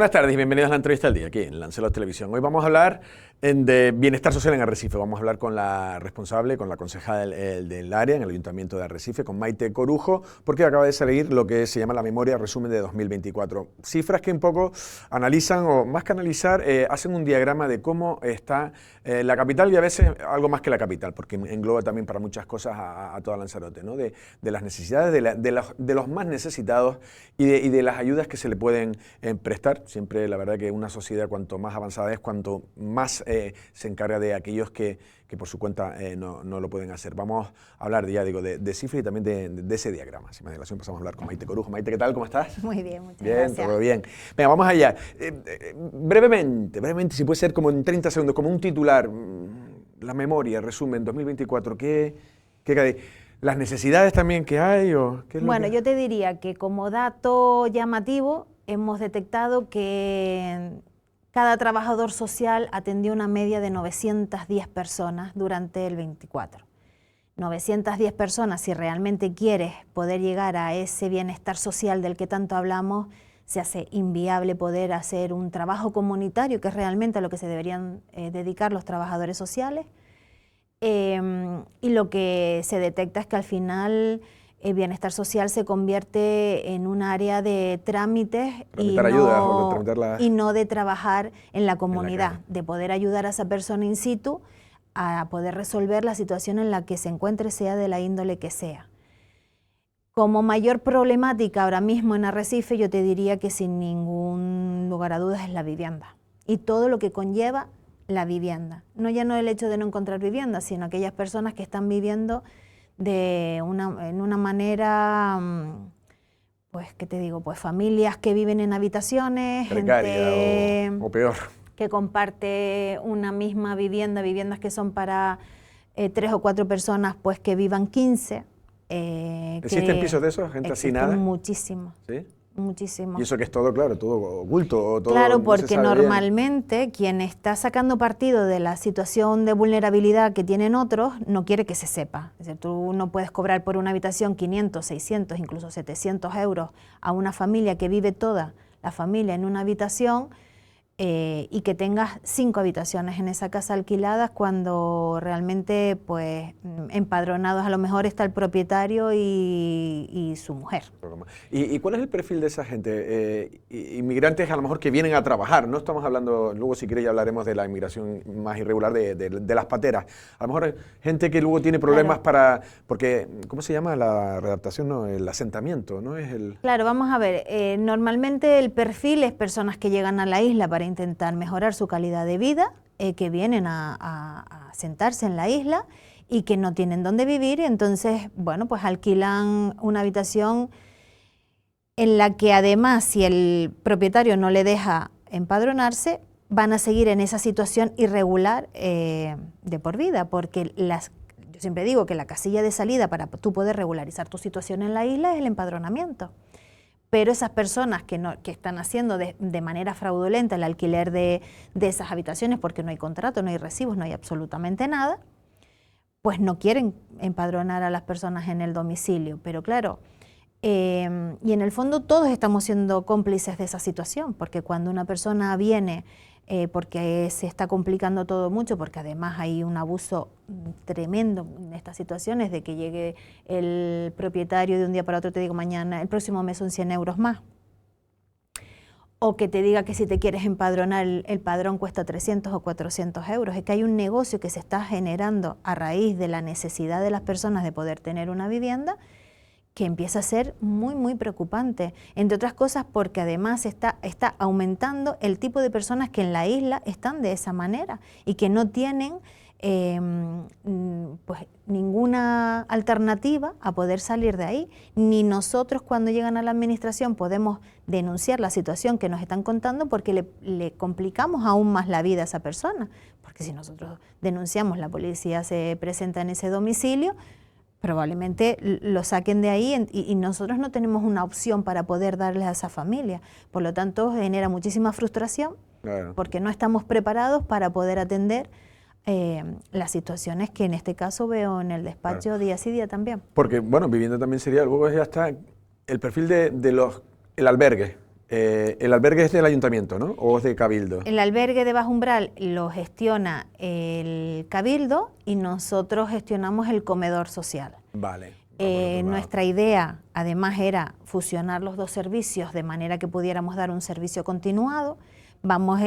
Buenas tardes y bienvenidos a la entrevista del día aquí en Lanceros Televisión. Hoy vamos a hablar de bienestar social en Arrecife. Vamos a hablar con la responsable, con la concejal del área en el Ayuntamiento de Arrecife, con Maite Corujo, porque acaba de salir lo que se llama la memoria resumen de 2024. Cifras que un poco analizan, o más que analizar, hacen un diagrama de cómo está la capital y a veces algo más que la capital, porque engloba también para muchas cosas a toda Lanzarote, ¿no? De las necesidades de los más necesitados y de las ayudas que se le pueden prestar. Siempre la verdad que una sociedad cuanto más avanzada es, cuanto más se encarga de aquellos que por su cuenta no lo pueden hacer. Vamos a hablar, ya digo, de cifras y también de ese diagrama. Sin más dilación pasamos a hablar con Maite Corujo. Maite, ¿qué tal? ¿Cómo estás? Muy bien, muchas gracias. Bien, todo bien. Venga, vamos allá. Brevemente, si puede ser como en 30 segundos, como un titular, la memoria, resumen, 2024, ¿las necesidades también que hay? O qué es bueno, yo te diría que como dato llamativo hemos detectado que cada trabajador social atendió una media de 910 personas durante el 24. 910 personas, si realmente quieres poder llegar a ese bienestar social del que tanto hablamos, se hace inviable poder hacer un trabajo comunitario, que es realmente a lo que se deberían dedicar los trabajadores sociales. Y lo que se detecta es que al final el bienestar social se convierte en un área de trámites y no de trabajar en la comunidad, de poder ayudar a esa persona in situ a poder resolver la situación en la que se encuentre, sea de la índole que sea. Como mayor problemática ahora mismo en Arrecife, yo te diría que sin ningún lugar a dudas es la vivienda y todo lo que conlleva la vivienda. No el hecho de no encontrar vivienda, sino aquellas personas que están viviendo en una manera, pues, ¿qué te digo? Pues familias que viven en habitaciones, precaria gente o peor, que comparte una misma vivienda, viviendas que son para 3 o 4 personas, pues que vivan 15. ¿Existen pisos de esos? ¿Gente así nada? Muchísimo. ¿Sí? Muchísimo. Y eso que es todo, claro, todo oculto. Todo claro, no porque normalmente quien está sacando partido de la situación de vulnerabilidad que tienen otros no quiere que se sepa. Es decir, tú no puedes cobrar por una habitación 500, 600, incluso 700 euros a una familia que vive toda la familia en una habitación y que tengas 5 habitaciones en esa casa alquiladas cuando realmente pues empadronados a lo mejor está el propietario y su mujer. ¿Y cuál es el perfil de esa gente? Inmigrantes a lo mejor que vienen a trabajar, no estamos hablando, luego si quieres ya hablaremos de la inmigración más irregular de las pateras. A lo mejor gente que luego tiene problemas porque, ¿cómo se llama la readaptación? No, el asentamiento, ¿no? Claro, vamos a ver, normalmente el perfil es personas que llegan a la isla para intentar mejorar su calidad de vida, que vienen a sentarse en la isla y que no tienen dónde vivir y entonces, bueno, pues alquilan una habitación en la que además si el propietario no le deja empadronarse, van a seguir en esa situación irregular de por vida, porque yo siempre digo que la casilla de salida para tú poder regularizar tu situación en la isla es el empadronamiento. Pero esas personas que están haciendo de manera fraudulenta el alquiler de esas habitaciones, porque no hay contrato, no hay recibos, no hay absolutamente nada, pues no quieren empadronar a las personas en el domicilio. Pero claro, y en el fondo todos estamos siendo cómplices de esa situación, porque cuando una persona viene porque se está complicando todo mucho, porque además hay un abuso tremendo en estas situaciones de que llegue el propietario de un día para otro, te digo mañana, el próximo mes son 100 euros más. O que te diga que si te quieres empadronar el padrón cuesta 300 o 400 euros. Es que hay un negocio que se está generando a raíz de la necesidad de las personas de poder tener una vivienda que empieza a ser muy, muy preocupante. Entre otras cosas porque además está aumentando el tipo de personas que en la isla están de esa manera y que no tienen pues ninguna alternativa a poder salir de ahí. Ni nosotros cuando llegan a la administración podemos denunciar la situación que nos están contando porque le complicamos aún más la vida a esa persona. Porque si nosotros denunciamos, la policía se presenta en ese domicilio, probablemente lo saquen de ahí y nosotros no tenemos una opción para poder darles a esa familia. Por lo tanto, genera muchísima frustración porque no estamos preparados para poder atender las situaciones que en este caso veo en el despacho día sí día también. Porque, bueno, vivienda también sería, luego ya está el perfil el albergue. El albergue es del ayuntamiento, ¿no? ¿O es de Cabildo? El albergue de Bajo Umbral lo gestiona el Cabildo y nosotros gestionamos el comedor social. Vale. Nuestra idea, además, era fusionar los dos servicios de manera que pudiéramos dar un servicio continuado.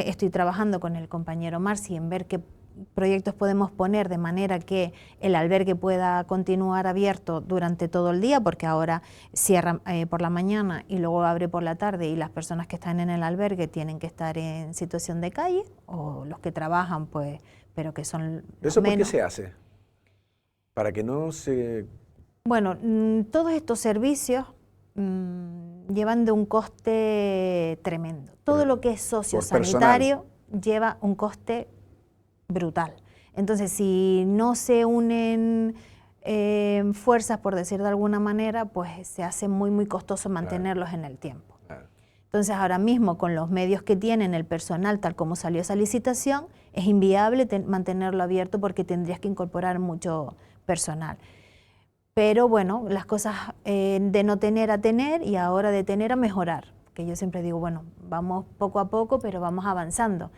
Estoy trabajando con el compañero Marci en ver qué proyectos podemos poner de manera que el albergue pueda continuar abierto durante todo el día, porque ahora cierra por la mañana y luego abre por la tarde, y las personas que están en el albergue tienen que estar en situación de calle, o los que trabajan, pues, pero que son ¿Eso por qué menos. se hace? Para que no se... Bueno, todos estos servicios llevan de un coste tremendo. Todo lo que es sociosanitario lleva un coste brutal. Entonces, si no se unen fuerzas, por decir de alguna manera, pues se hace muy, muy costoso mantenerlos en el tiempo. Entonces, ahora mismo, con los medios que tienen el personal, tal como salió esa licitación, es inviable mantenerlo abierto porque tendrías que incorporar mucho personal. Pero bueno, las cosas de no tener a tener, y ahora de tener a mejorar. Que yo siempre digo, bueno, vamos poco a poco, pero vamos avanzando.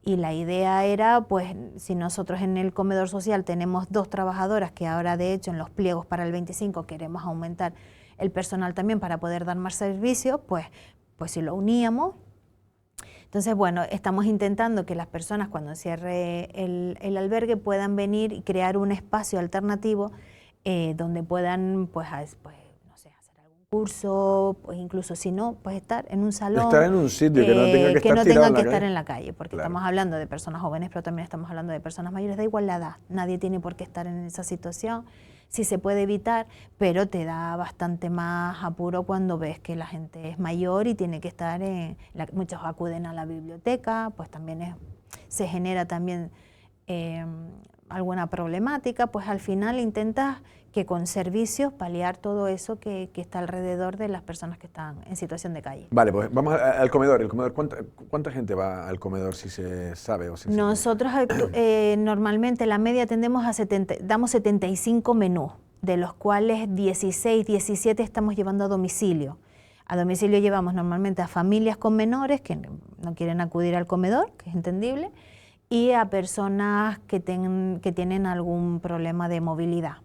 Y la idea era, pues, si nosotros en el comedor social tenemos 2 trabajadoras, que ahora de hecho en los pliegos para el 25 queremos aumentar el personal también para poder dar más servicios, pues si lo uníamos. Entonces, bueno, estamos intentando que las personas, cuando cierre el albergue, puedan venir y crear un espacio alternativo donde puedan, pues, no sé, hacer algún curso, pues incluso si no, pues estar en un salón. Estar en un sitio que no tenga que estar en la calle, porque estamos hablando de personas jóvenes, pero también estamos hablando de personas mayores, da igual la edad, nadie tiene por qué estar en esa situación, si se puede evitar, pero te da bastante más apuro cuando ves que la gente es mayor y tiene que estar muchos acuden a la biblioteca, pues también se genera también alguna problemática, pues al final intentas que con servicios paliar todo eso que está alrededor de las personas que están en situación de calle. Vale, pues vamos al comedor. ¿El comedor cuánta gente va al comedor, si se sabe? O si Nosotros normalmente la media damos 75 menús, de los cuales 16, 17 estamos llevando a domicilio. A domicilio llevamos normalmente a familias con menores que no quieren acudir al comedor, que es entendible, y a personas que tienen algún problema de movilidad.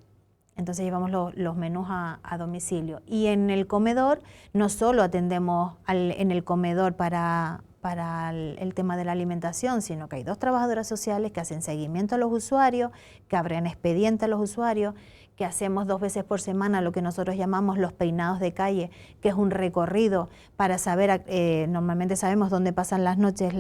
Entonces llevamos los menús a domicilio. Y en el comedor no solo atendemos en el comedor para el tema de la alimentación, sino que hay 2 trabajadoras sociales que hacen seguimiento a los usuarios, que abren expediente a los usuarios, que hacemos 2 veces por semana lo que nosotros llamamos los peinados de calle, que es un recorrido para saber, normalmente sabemos dónde pasan las noches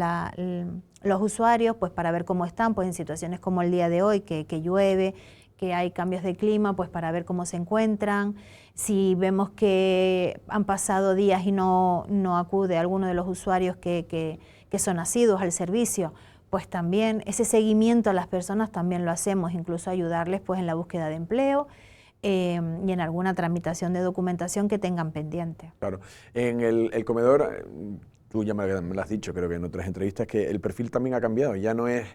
los usuarios, pues para ver cómo están, pues en situaciones como el día de hoy, que llueve, que hay cambios de clima, pues para ver cómo se encuentran. Si vemos que han pasado días y no acude alguno de los usuarios que son asiduos al servicio, pues también ese seguimiento a las personas también lo hacemos, incluso ayudarles pues en la búsqueda de empleo y en alguna tramitación de documentación que tengan pendiente. Claro. En el comedor, tú ya me lo has dicho, creo que en otras entrevistas, que el perfil también ha cambiado, ya no es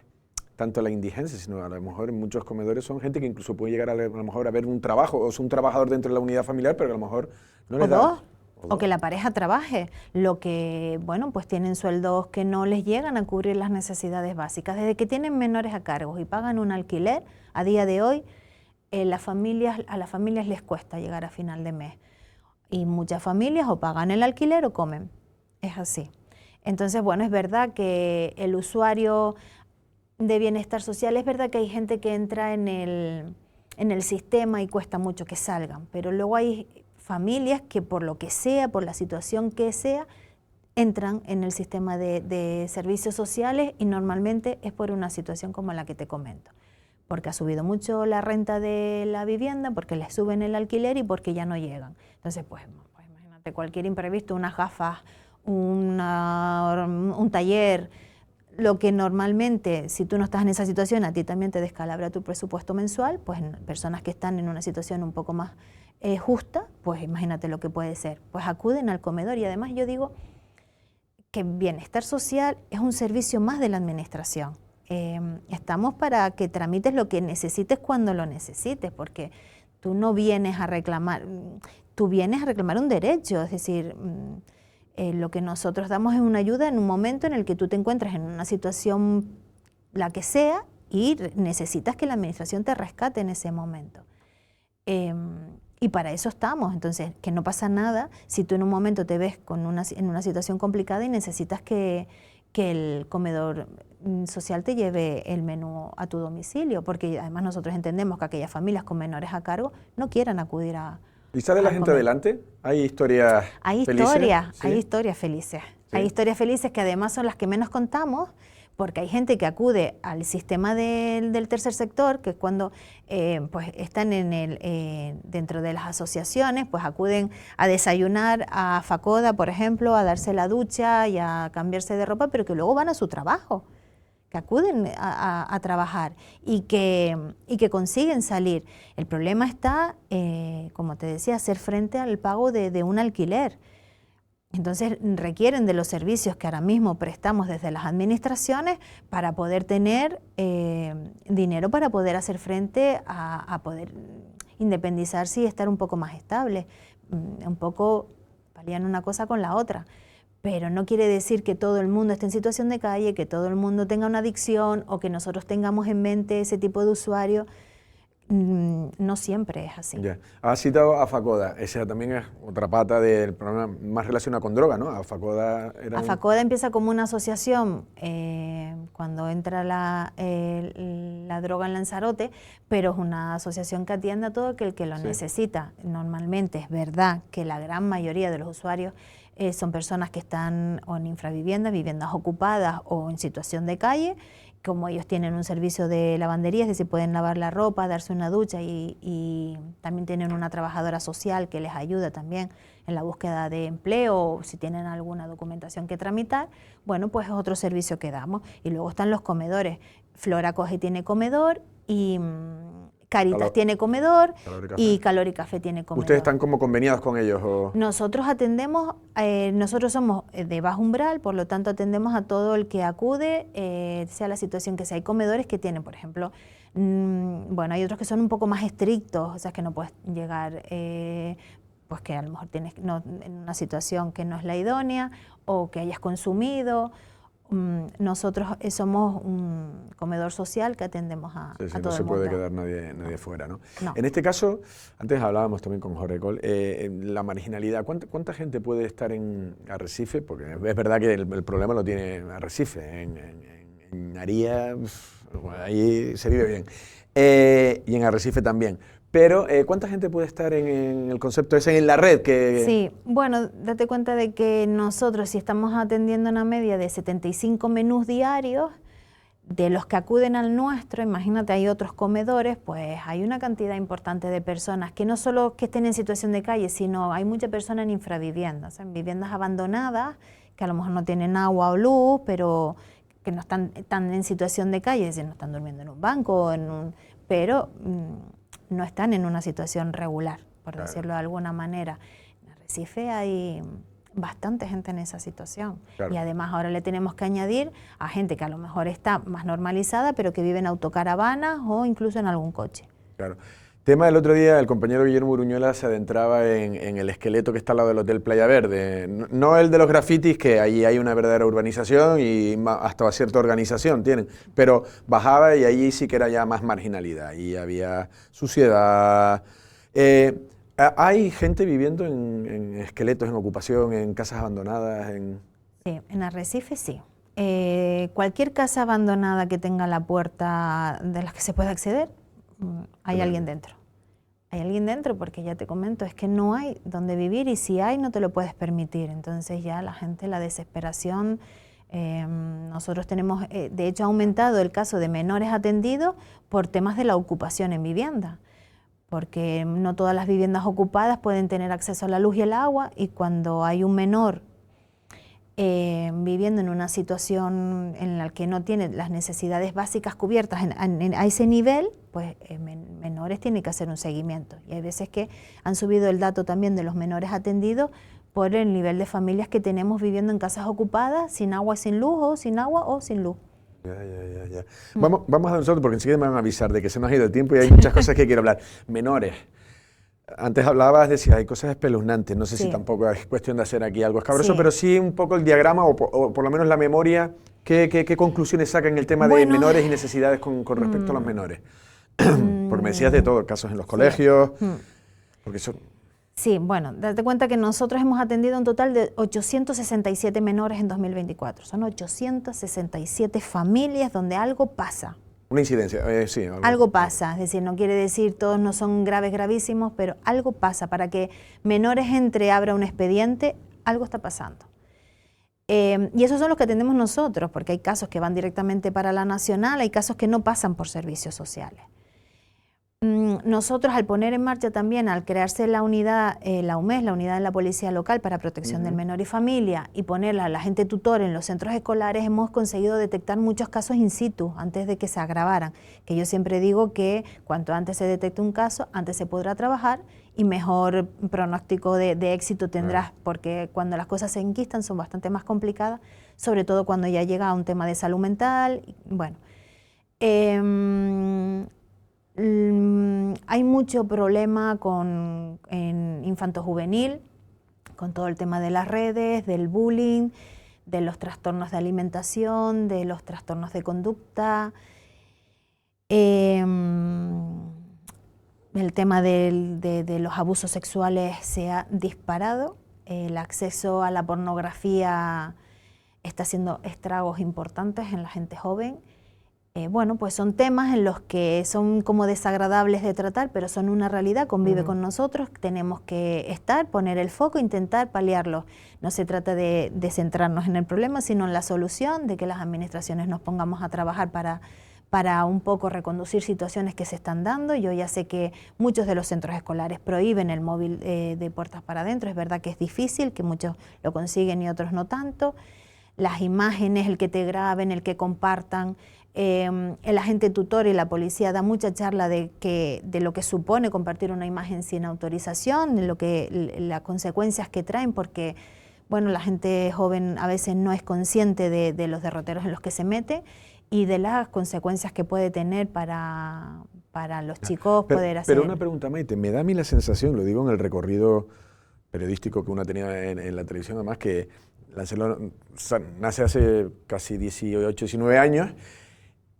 tanto la indigencia, sino a lo mejor en muchos comedores son gente que incluso puede llegar a lo mejor a ver un trabajo, o es un trabajador dentro de la unidad familiar, pero que a lo mejor no les da... O que la pareja trabaje, lo que, bueno, pues tienen sueldos que no les llegan a cubrir las necesidades básicas. Desde que tienen menores a cargo y pagan un alquiler, a día de hoy, a las familias les cuesta llegar a final de mes. Y muchas familias o pagan el alquiler o comen. Es así. Entonces, bueno, es verdad que el usuario de bienestar social, es verdad que hay gente que entra en el sistema y cuesta mucho que salgan, pero luego hay familias que por lo que sea, por la situación que sea, entran en el sistema de servicios sociales y normalmente es por una situación como la que te comento, porque ha subido mucho la renta de la vivienda, porque les suben el alquiler y porque ya no llegan. Entonces, pues imagínate cualquier imprevisto, unas gafas, un taller, lo que normalmente, si tú no estás en esa situación, a ti también te descalabra tu presupuesto mensual, pues personas que están en una situación un poco más justa, pues imagínate lo que puede ser. Pues acuden al comedor y además yo digo que bienestar social es un servicio más de la administración. Estamos para que tramites lo que necesites cuando lo necesites, porque tú no vienes a reclamar, tú vienes a reclamar un derecho, es decir, Lo que nosotros damos es una ayuda en un momento en el que tú te encuentras en una situación, la que sea, y necesitas que la administración te rescate en ese momento. Y para eso estamos. Entonces, que no pasa nada si tú en un momento te ves en una situación complicada y necesitas que el comedor social te lleve el menú a tu domicilio, porque además nosotros entendemos que aquellas familias con menores a cargo no quieran acudir a... ¿Y sale la gente adelante? ¿Hay historias felices? Hay historias felices. ¿Sí? Hay historias felices que además son las que menos contamos, porque hay gente que acude al sistema del tercer sector, que cuando pues están dentro de las asociaciones, pues acuden a desayunar a Facoda, por ejemplo, a darse la ducha y a cambiarse de ropa, pero que luego van a su trabajo, que acuden a trabajar y que consiguen salir. El problema está, como te decía, hacer frente al pago de un alquiler. Entonces requieren de los servicios que ahora mismo prestamos desde las administraciones para poder tener dinero para poder hacer frente a poder independizarse y estar un poco más estable. Un poco palían una cosa con la otra. Pero no quiere decir que todo el mundo esté en situación de calle, que todo el mundo tenga una adicción o que nosotros tengamos en mente ese tipo de usuario. No siempre es así. Ya. Has citado a Facoda, esa también es otra pata del problema más relacionada con droga, ¿no? Facoda empieza como una asociación cuando entra la droga en Lanzarote, pero es una asociación que atiende a todo aquel que lo necesita. Normalmente es verdad que la gran mayoría de los usuarios son personas que están o en infraviviendas, viviendas ocupadas o en situación de calle. Como ellos tienen un servicio de lavandería, es decir, pueden lavar la ropa, darse una ducha y también tienen una trabajadora social que les ayuda también en la búsqueda de empleo o si tienen alguna documentación que tramitar, bueno, pues es otro servicio que damos. Y luego están los comedores. Flor Acoge tiene comedor y Caritas tiene comedor y Calor y Café tiene comedor. ¿Ustedes están como conveniados con ellos? ¿O? Nosotros atendemos, nosotros somos de bajo umbral, por lo tanto atendemos a todo el que acude, sea la situación que sea. Hay comedores que tienen, por ejemplo, bueno, hay otros que son un poco más estrictos, o sea, que no puedes llegar, pues que a lo mejor tienes en una situación que no es la idónea o que hayas consumido. Nosotros somos un comedor social que atendemos a todo el mundo. No se puede quedar nadie fuera, ¿no? No. En este caso, antes hablábamos también con Jorge Col, la marginalidad. ¿Cuánta gente puede estar en Arrecife? Porque es verdad que el problema lo tiene Arrecife. En Aría, ahí se vive bien. Y en Arrecife también. Pero, ¿cuánta gente puede estar en el concepto ese, en la red? Sí, bueno, date cuenta de que nosotros, si estamos atendiendo una media de 75 menús diarios, de los que acuden al nuestro, imagínate, hay otros comedores, pues hay una cantidad importante de personas que no solo que estén en situación de calle, sino hay muchas personas en infraviviendas, en viviendas abandonadas, que a lo mejor no tienen agua o luz, pero que no están en situación de calle, es decir, no están durmiendo en un banco, pero no están en una situación regular, por decirlo de alguna manera. En Arrecife hay bastante gente en esa situación. Y además ahora le tenemos que añadir a gente que a lo mejor está más normalizada, pero que vive en autocaravanas o incluso en algún coche. Claro. Tema del otro día, el compañero Guillermo Uruñuela se adentraba en el esqueleto que está al lado del Hotel Playa Verde. No el de los grafitis, que allí hay una verdadera urbanización y hasta cierta organización tienen, pero bajaba y allí sí que era ya más marginalidad y había suciedad. ¿Hay gente viviendo en esqueletos, en ocupación, en casas abandonadas? Sí, en Arrecife sí. Cualquier casa abandonada que tenga la puerta de la que se pueda acceder, hay alguien dentro. Hay alguien dentro porque ya te comento, es que no hay donde vivir y si hay no te lo puedes permitir. Entonces ya la gente, la desesperación, nosotros tenemos, de hecho ha aumentado el caso de menores atendidos por temas de la ocupación en vivienda. Porque no todas las viviendas ocupadas pueden tener acceso a la luz y el agua y cuando hay un menor viviendo en una situación en la que no tiene las necesidades básicas cubiertas a ese nivel, pues menores tienen que hacer un seguimiento. Y hay veces que han subido el dato también de los menores atendidos por el nivel de familias que tenemos viviendo en casas ocupadas, sin agua, sin luz, o sin agua o sin luz. Ya. Vamos a nosotros porque enseguida me van a avisar de que se nos ha ido el tiempo y hay muchas cosas que quiero hablar. Menores. Antes hablabas, decías, hay cosas espeluznantes, no sé si Sí. tampoco es cuestión de hacer aquí algo escabroso, Sí. pero sí un poco el diagrama o por lo menos la memoria, ¿qué conclusiones sacan en el tema de Bueno, menores y necesidades con respecto a los menores? Porque me decías de mm, todo, casos en los sí. colegios, Mm. porque eso... Sí, bueno, date cuenta que nosotros hemos atendido un total de 867 menores en 2024. Son 867 familias donde algo pasa. Una incidencia, sí. Algo pasa, es decir, no quiere decir todos no son graves, gravísimos, pero algo pasa. Para que menores entre, abra un expediente, algo está pasando. Y esos son los que atendemos nosotros, porque hay casos que van directamente para la nacional, hay casos que no pasan por servicios sociales. Nosotros al poner en marcha también, al crearse la unidad, la UMES, la unidad de la Policía Local para Protección del Menor y Familia, y ponerla a la gente tutor en los centros escolares, hemos conseguido detectar muchos casos in situ antes de que se agravaran. Que yo siempre digo que cuanto antes se detecte un caso, antes se podrá trabajar y mejor pronóstico de éxito tendrás, porque cuando las cosas se enquistan son bastante más complicadas, sobre todo cuando ya llega a un tema de salud mental. Bueno. Hay mucho problema en infanto-juvenil, con todo el tema de las redes, del bullying, de los trastornos de alimentación, de los trastornos de conducta. El tema de los abusos sexuales se ha disparado. El acceso a la pornografía está haciendo estragos importantes en la gente joven. Bueno, pues son temas en los que son como desagradables de tratar, pero son una realidad, convive con nosotros, tenemos que estar, poner el foco, intentar paliarlo. No se trata de centrarnos en el problema, sino en la solución, de que las administraciones nos pongamos a trabajar para un poco reconducir situaciones que se están dando. Yo ya sé que muchos de los centros escolares prohíben el móvil de puertas para adentro, es verdad que es difícil, que muchos lo consiguen y otros no tanto. Las imágenes, el que te graben, el que compartan. El agente tutor y la policía da mucha charla de lo que supone compartir una imagen sin autorización, de las consecuencias que traen, porque bueno, la gente joven a veces no es consciente de los derroteros en los que se mete y de las consecuencias que puede tener para los chicos poder hacer. Pero una pregunta, Maite, me da a mí la sensación, lo digo en el recorrido periodístico que uno ha tenido en la televisión, además que Lancelot nace hace casi 18, 19 años.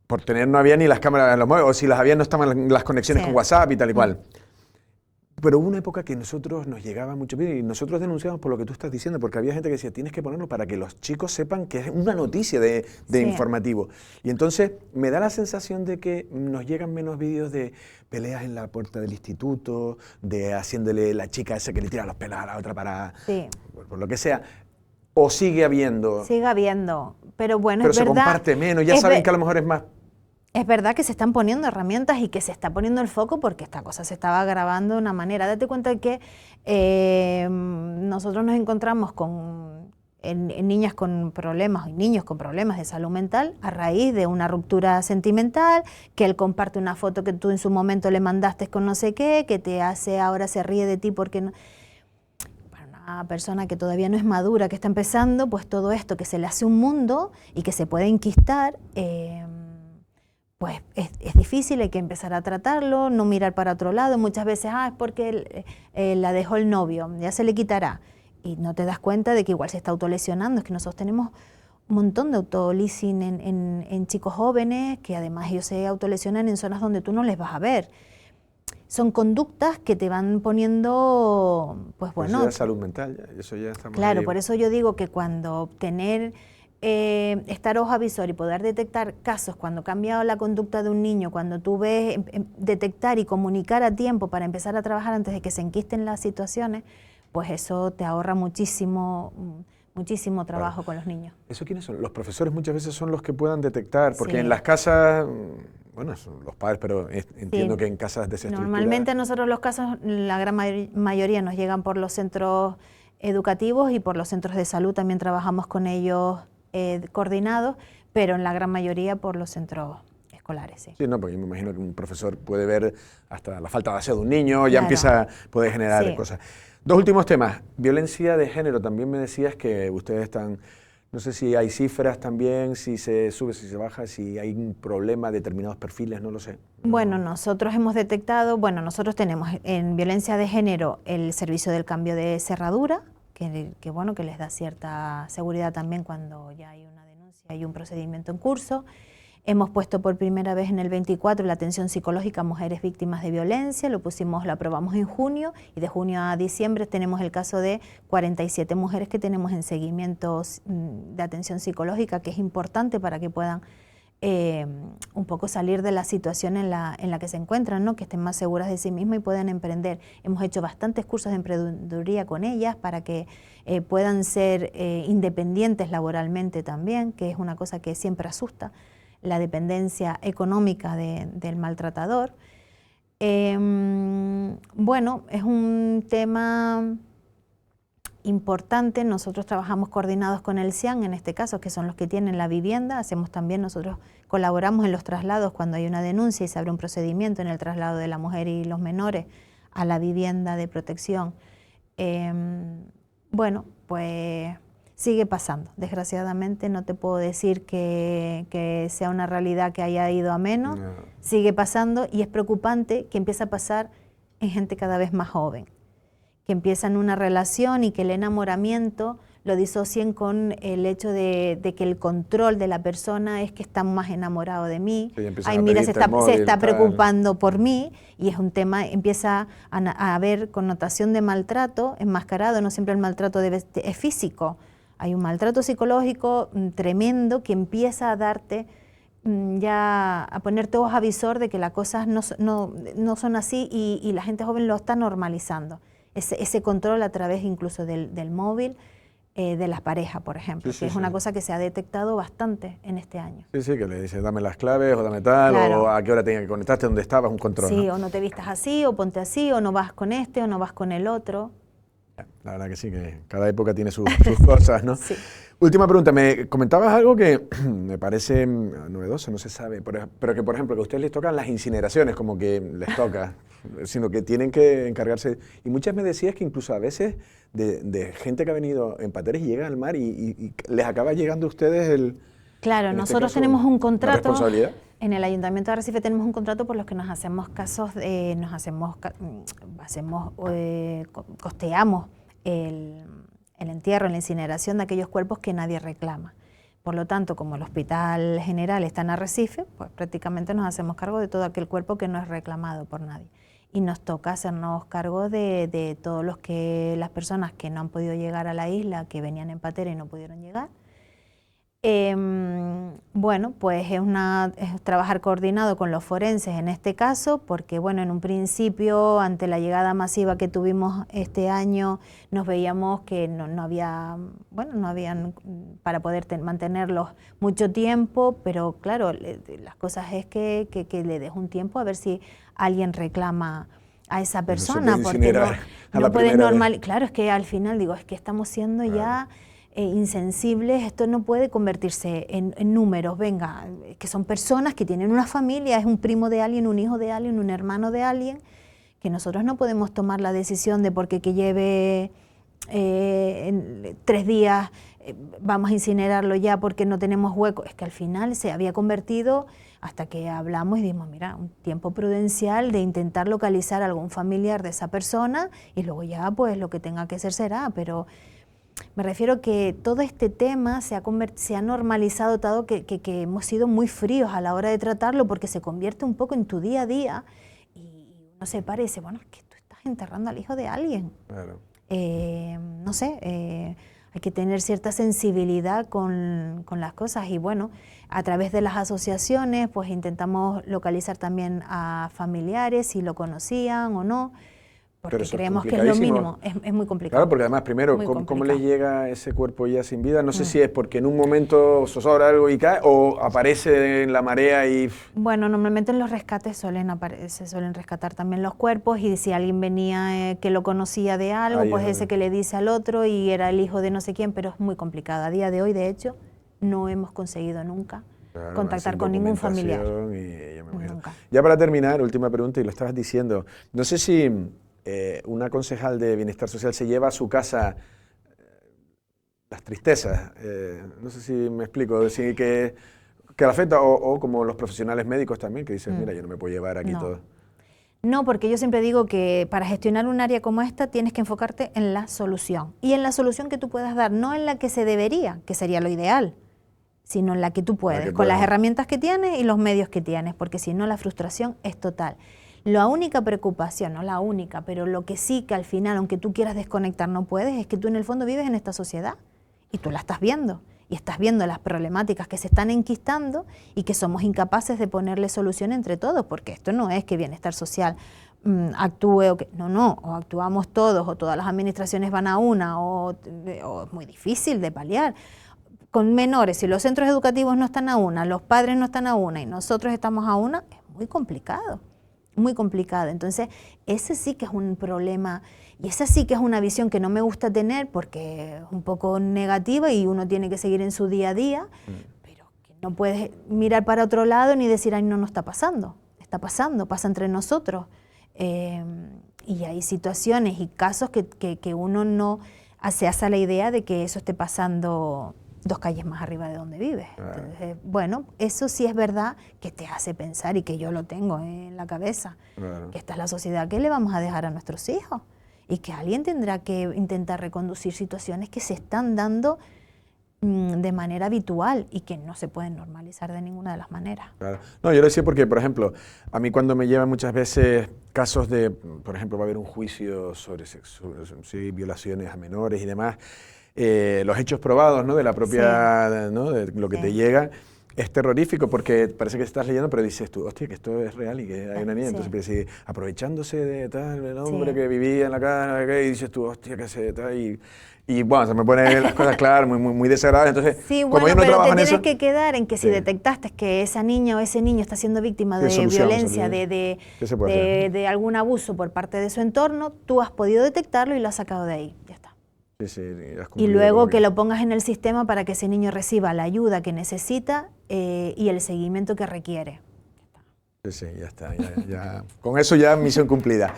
Por tener, no había ni las cámaras en los móviles, o si las había no estaban las conexiones con WhatsApp y tal y cual. Pero hubo una época que nosotros nos llegaba mucho bien y nosotros denunciamos por lo que tú estás diciendo, porque había gente que decía, tienes que ponerlo para que los chicos sepan que es una noticia de informativo. Y entonces me da la sensación de que nos llegan menos vídeos de peleas en la puerta del instituto, de haciéndole la chica esa que le tira los pelos a la otra para... por lo que sea. ¿O sigue habiendo? Sigue habiendo, pero bueno, pero es verdad... Pero se comparte menos, ya saben que a lo mejor es más... Es verdad que se están poniendo herramientas y que se está poniendo el foco porque esta cosa se estaba agravando de una manera. Date cuenta que nosotros nos encontramos en niñas con problemas y niños con problemas de salud mental a raíz de una ruptura sentimental, que él comparte una foto que tú en su momento le mandaste con no sé qué, que te hace ahora se ríe de ti porque no... Una persona que todavía no es madura, que está empezando, pues todo esto que se le hace un mundo y que se puede enquistar, pues es difícil, hay que empezar a tratarlo, no mirar para otro lado. Muchas veces, es porque la dejó el novio, ya se le quitará. Y no te das cuenta de que igual se está autolesionando. Es que nosotros tenemos un montón de autoleasing en chicos jóvenes, que además ellos se autolesionan en zonas donde tú no les vas a ver. Son conductas que te van poniendo, pues bueno... Eso ya es salud mental, eso ya estamos... Claro, ahí. por eso yo digo que cuando estar ojo avisor y poder detectar casos, cuando cambia la conducta de un niño, cuando tú ves detectar y comunicar a tiempo para empezar a trabajar antes de que se enquisten las situaciones, pues eso te ahorra muchísimo trabajo con los niños. ¿Eso quiénes son? Los profesores muchas veces son los que puedan detectar, porque Sí. en las casas, bueno, son los padres, pero entiendo que en casas desestructuradas... Normalmente a nosotros los casos, la gran mayoría nos llegan por los centros educativos y por los centros de salud, también trabajamos con ellos coordinados, pero en la gran mayoría por los centros escolares, sí. Sí, no, porque yo me imagino que un profesor puede ver hasta la falta de aseo de un niño, ya puede generar cosas. Dos últimos temas. Violencia de género, también me decías que ustedes están No sé si hay cifras también, si se sube, si se baja, si hay un problema, determinados perfiles, no lo sé. Bueno, nosotros hemos detectado, nosotros tenemos en violencia de género el servicio del cambio de cerradura, que les da cierta seguridad también cuando ya hay una denuncia, hay un procedimiento en curso. Hemos puesto por primera vez en el 24 la atención psicológica a mujeres víctimas de violencia, lo aprobamos en junio, y de junio a diciembre tenemos el caso de 47 mujeres que tenemos en seguimiento de atención psicológica, que es importante para que puedan un poco salir de la situación en la que se encuentran, ¿no? Que estén más seguras de sí mismas y puedan emprender. Hemos hecho bastantes cursos de emprendeduría con ellas para que puedan ser independientes laboralmente también, que es una cosa que siempre asusta, la dependencia económica del maltratador. Es un tema importante. Nosotros trabajamos coordinados con el CIAN, en este caso, que son los que tienen la vivienda. Nosotros colaboramos en los traslados cuando hay una denuncia y se abre un procedimiento en el traslado de la mujer y los menores a la vivienda de protección. Pues sigue pasando. Desgraciadamente no te puedo decir que sea una realidad que haya ido a menos. No. Sigue pasando, y es preocupante que empiece a pasar en gente cada vez más joven, que empiezan una relación y que el enamoramiento lo disocien con el hecho de que el control de la persona es que está más enamorado de mí. Sí, ay, mira, se está preocupando por mí, y es un tema, empieza a haber connotación de maltrato enmascarado. No siempre el maltrato es físico. Hay un maltrato psicológico tremendo que empieza a darte ya a ponerte ojos avisor de que las cosas no son así, y la gente joven lo está normalizando. Ese control a través incluso del móvil, de las parejas, por ejemplo, que es una cosa que se ha detectado bastante en este año. Sí, que le dice dame las claves o dame tal, claro, o a qué hora tenía que conectarte, dónde estabas, un control. Sí, ¿no? O no te vistas así, o ponte así, o no vas con este, o no vas con el otro. La verdad que sí, que cada época tiene sus cosas, ¿no? Sí. Última pregunta, me comentabas algo que me parece novedoso, no se sabe, pero que, por ejemplo, que a ustedes les tocan las incineraciones, como que les toca, sino que tienen que encargarse. Y muchas me decías que incluso a veces de gente que ha venido en pateres y llega al mar y les acaba llegando a ustedes el... Claro, nosotros tenemos un contrato. ¿Responsabilidad? En el Ayuntamiento de Arrecife tenemos un contrato por los que nos hacemos casos, costeamos el entierro, la incineración de aquellos cuerpos que nadie reclama. Por lo tanto, como el Hospital General está en Arrecife, pues prácticamente nos hacemos cargo de todo aquel cuerpo que no es reclamado por nadie. Y nos toca hacernos cargo de todos las personas que no han podido llegar a la isla, que venían en patera y no pudieron llegar. Pues es trabajar coordinado con los forenses en este caso, porque en un principio, ante la llegada masiva que tuvimos este año, nos veíamos que no habían para poder mantenerlos mucho tiempo, pero claro, las cosas es que le des un tiempo a ver si alguien reclama a esa persona, porque no puedes normalizar. Claro, es que al final digo, es que estamos siendo ya insensibles. Esto no puede convertirse en números, que son personas que tienen una familia, es un primo de alguien, un hijo de alguien, un hermano de alguien, que nosotros no podemos tomar la decisión de porque que lleve 3 días, vamos a incinerarlo ya porque no tenemos hueco. Es que al final se había convertido, hasta que hablamos y dijimos, mira, un tiempo prudencial de intentar localizar a algún familiar de esa persona, y luego ya pues lo que tenga que ser será, pero... Me refiero que todo este tema se ha normalizado, dado que hemos sido muy fríos a la hora de tratarlo, porque se convierte un poco en tu día a día, y uno se para y dice, bueno, es que tú estás enterrando al hijo de alguien. Claro. No sé, hay que tener cierta sensibilidad con las cosas, y a través de las asociaciones pues intentamos localizar también a familiares, si lo conocían o no, porque creemos que es lo mínimo, es muy complicado. Claro, porque además, primero, ¿cómo les llega ese cuerpo ya sin vida? No sé si es porque en un momento zozobra algo y cae, o aparece en la marea y... Normalmente en los rescates se suelen rescatar también los cuerpos, y si alguien venía que lo conocía de algo, pues ese que le dice al otro y era el hijo de no sé quién, pero es muy complicado. A día de hoy, de hecho, no hemos conseguido nunca contactar con ningún familiar. Nunca. Ya para terminar, última pregunta, y lo estabas diciendo, no sé si... una concejal de Bienestar Social se lleva a su casa las tristezas. No sé si me explico, decir que afecta, o como los profesionales médicos también, que dicen, mira, yo no me puedo llevar aquí todo. No, porque yo siempre digo que para gestionar un área como esta tienes que enfocarte en la solución. Y en la solución que tú puedas dar, no en la que se debería, que sería lo ideal, sino en la que tú puedes, con las herramientas que tienes y los medios que tienes, porque si no la frustración es total. La única preocupación, no la única, pero lo que sí que al final, aunque tú quieras desconectar, no puedes, es que tú en el fondo vives en esta sociedad y tú la estás viendo. Y estás viendo las problemáticas que se están enquistando y que somos incapaces de ponerle solución entre todos, porque esto no es que bienestar social actúe o que no, o actuamos todos o todas las administraciones van a una o es muy difícil de paliar. Con menores, si los centros educativos no están a una, los padres no están a una y nosotros estamos a una, es muy complicado. Muy complicado. Entonces, ese sí que es un problema y esa sí que es una visión que no me gusta tener porque es un poco negativa y uno tiene que seguir en su día a día, pero que no puedes mirar para otro lado ni decir, ay, no está pasando. Está pasando, pasa entre nosotros. Y hay situaciones y casos que uno no se hace a la idea de que eso esté pasando 2 calles más arriba de donde vives. Entonces, bueno, eso sí es verdad que te hace pensar y que yo lo tengo en la cabeza, que esta es la sociedad que le vamos a dejar a nuestros hijos y que alguien tendrá que intentar reconducir situaciones que se están dando de manera habitual y que no se pueden normalizar de ninguna de las maneras. Claro. No, yo lo decía porque, por ejemplo, a mí cuando me llevan muchas veces casos de, por ejemplo, va a haber un juicio sobre violaciones a menores y demás, los hechos probados, ¿no?, de la propia, ¿no?, de lo que te llega, es terrorífico porque parece que estás leyendo, pero dices tú, hostia, que esto es real y que hay una niña. Entonces empiezas aprovechándose de tal, el hombre que vivía en la casa, y dices tú, hostia, qué sé, tal, y bueno, se me ponen las cosas claras, muy desagradables. Entonces, sí, como bueno, yo no pero trabajo te en tienes eso, que quedar en que si detectaste que esa niña o ese niño está siendo víctima de violencia, de algún abuso por parte de su entorno, tú has podido detectarlo y lo has sacado de ahí, ya está. Y luego que lo pongas en el sistema para que ese niño reciba la ayuda que necesita y el seguimiento que requiere. Sí, ya está. Ya. Con eso ya misión cumplida.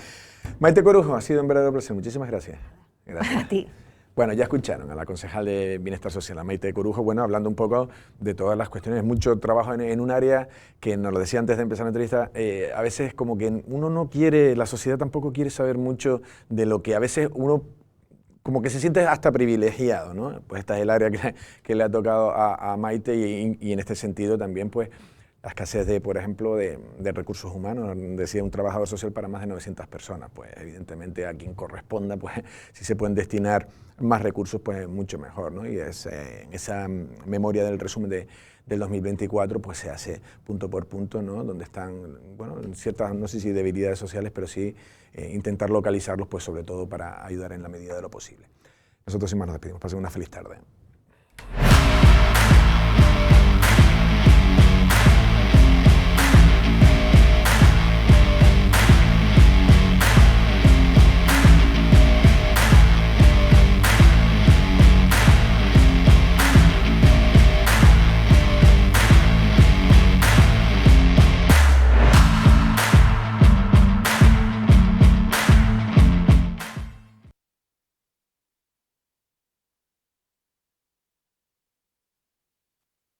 Maite Corujo, ha sido un verdadero placer. Muchísimas gracias. Gracias. A ti. Bueno, ya escucharon a la concejal de Bienestar Social, a Maite Corujo, bueno, hablando un poco de todas las cuestiones, mucho trabajo en un área que, nos lo decía antes de empezar la entrevista, a veces como que uno no quiere, la sociedad tampoco quiere saber mucho de lo que a veces uno como que se siente hasta privilegiado, ¿no? Pues esta es el área que le ha tocado a Maite y en este sentido también, pues, la escasez de, por ejemplo, de recursos humanos. Decía un trabajador social para más de 900 personas, pues evidentemente a quien corresponda, pues si se pueden destinar más recursos, pues mucho mejor, ¿no? Y en esa memoria del resumen del 2024, pues se hace punto por punto, ¿no?, donde están, bueno, ciertas, no sé si debilidades sociales, pero sí intentar localizarlos, pues sobre todo para ayudar en la medida de lo posible. Nosotros sin más nos despedimos. Pasen una feliz tarde.